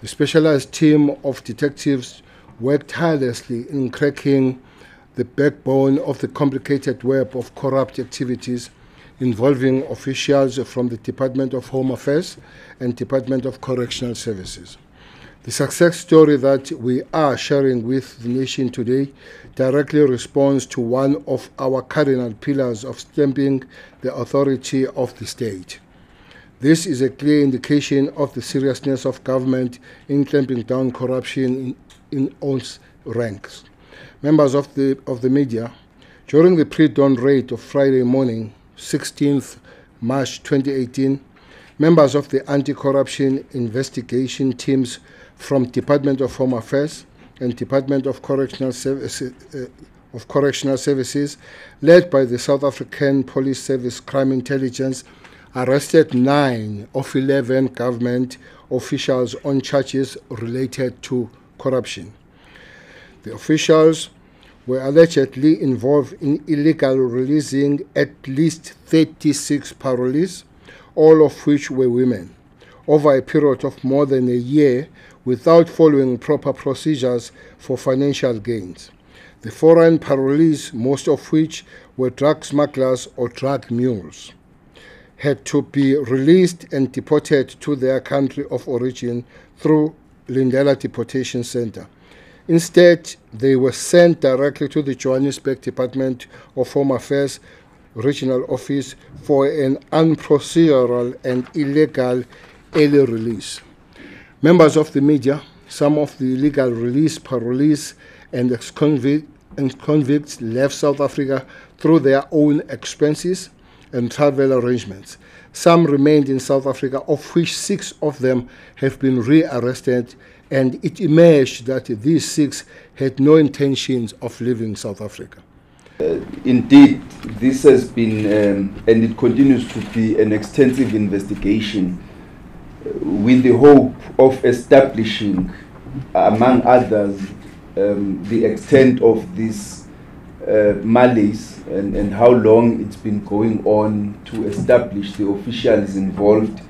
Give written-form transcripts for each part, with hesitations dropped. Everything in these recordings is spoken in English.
The specialized team of detectives worked tirelessly in cracking the backbone of the complicated web of corrupt activities involving officials from the Department of Home Affairs and Department of Correctional Services. The success story that we are sharing with the nation today directly responds to one of our cardinal pillars of stamping the authority of the state. This is a clear indication of the seriousness of government in clamping down corruption in all ranks. Members of the media, during the pre-dawn raid of Friday morning, 16th March 2018, members of the anti-corruption investigation teams from Department of Home Affairs and Department of Correctional Services, led by the South African Police Service Crime Intelligence, arrested 9 of 11 government officials on charges related to corruption. The officials were allegedly involved in illegal releasing at least 36 parolees, all of which were women, over a period of more than a year without following proper procedures for financial gains. The foreign parolees, most of which were drug smugglers or drug mules, had to be released and deported to their country of origin through Lindela Deportation Center. Instead, they were sent directly to the Johannesburg Department of Home Affairs Regional Office for an unprocedural and illegal early release. Members of the media, some of the illegal release parolees and ex-convicts left South Africa through their own expenses and travel arrangements. Some remained in South Africa, of which 6 of them have been rearrested, and it emerged that these 6 had no intentions of leaving South Africa. Indeed, this has been, and it continues to be, an extensive investigation with the hope of establishing, among others, the extent of this malice and how long it's been going on, to establish the officials involved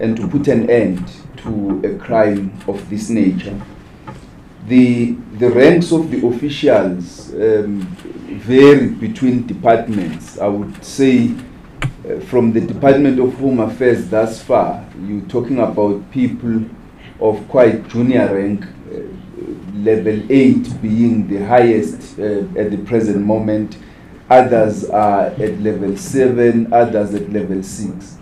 and to put an end to a crime of this nature. The ranks of the officials vary between departments. I would say from the Department of Home Affairs thus far, you're talking about people of quite junior rank, level 8 being the highest at the present moment. Others are at level 7, others at level 6.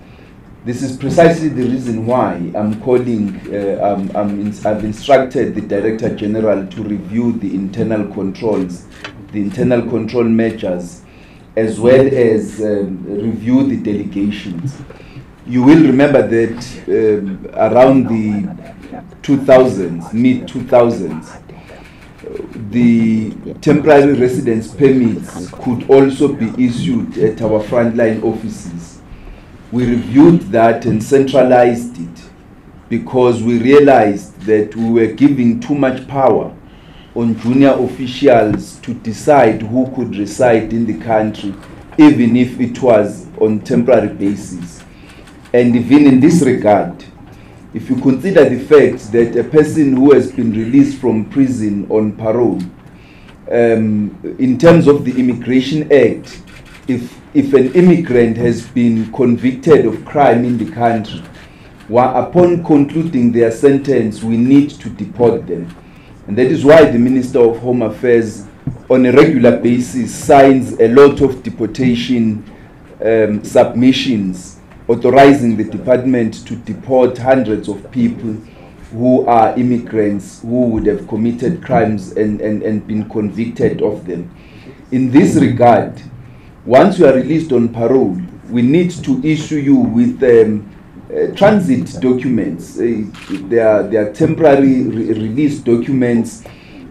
This is precisely the reason why I'm calling, I've instructed the Director General to review the internal controls, the internal control measures, as well as review the delegations. You will remember that around the 2000s, mid-2000s, the temporary residence permits could also be issued at our frontline offices. We reviewed that and centralized it because we realized that we were giving too much power on junior officials to decide who could reside in the country, even if it was on temporary basis. And even in this regard, if you consider the fact that a person who has been released from prison on parole, in terms of the Immigration Act, if an immigrant has been convicted of crime in the country, upon concluding their sentence, we need to deport them. And that is why the Minister of Home Affairs on a regular basis signs a lot of deportation submissions authorizing the department to deport hundreds of people who are immigrants who would have committed crimes and been convicted of them. In this regard, once you are released on parole, we need to issue you with transit documents. They are temporary release documents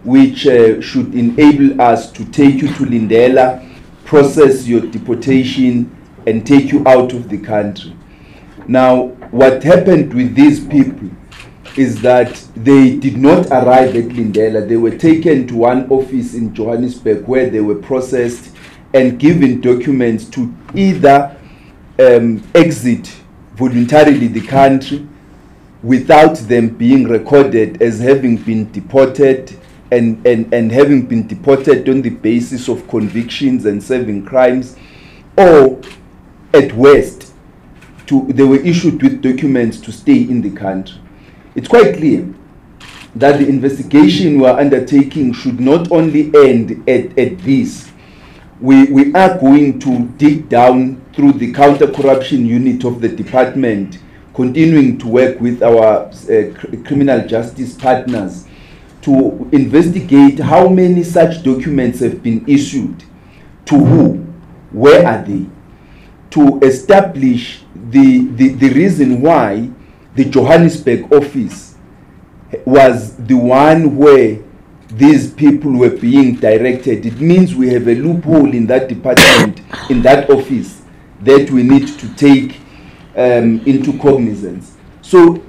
which should enable us to take you to Lindela, process your deportation, and take you out of the country. Now, what happened with these people is that they did not arrive at Lindela. They were taken to one office in Johannesburg where they were processed and given documents to either exit voluntarily the country without them being recorded as having been deported and having been deported on the basis of convictions and serving crimes, or at worst, they were issued with documents to stay in the country. It's quite clear that the investigation we are undertaking should not only end at this. We are going to dig down through the counter-corruption unit of the department, continuing to work with our criminal justice partners to investigate how many such documents have been issued, to who, where are they, to establish the reason why the Johannesburg office was the one where these people were being directed. It means we have a loophole in that department, in that office, that we need to take into cognizance. So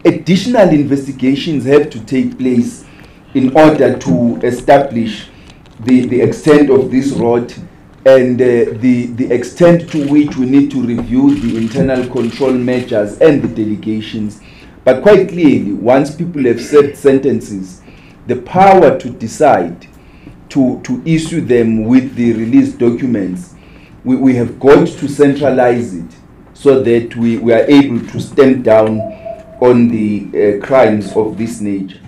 additional investigations have to take place in order to establish the extent of this rot and the extent to which we need to review the internal control measures and the delegations. But quite clearly, once people have served sentences, the power to decide to issue them with the released documents, we have got to centralize it so that we are able to stamp down on the crimes of this nature.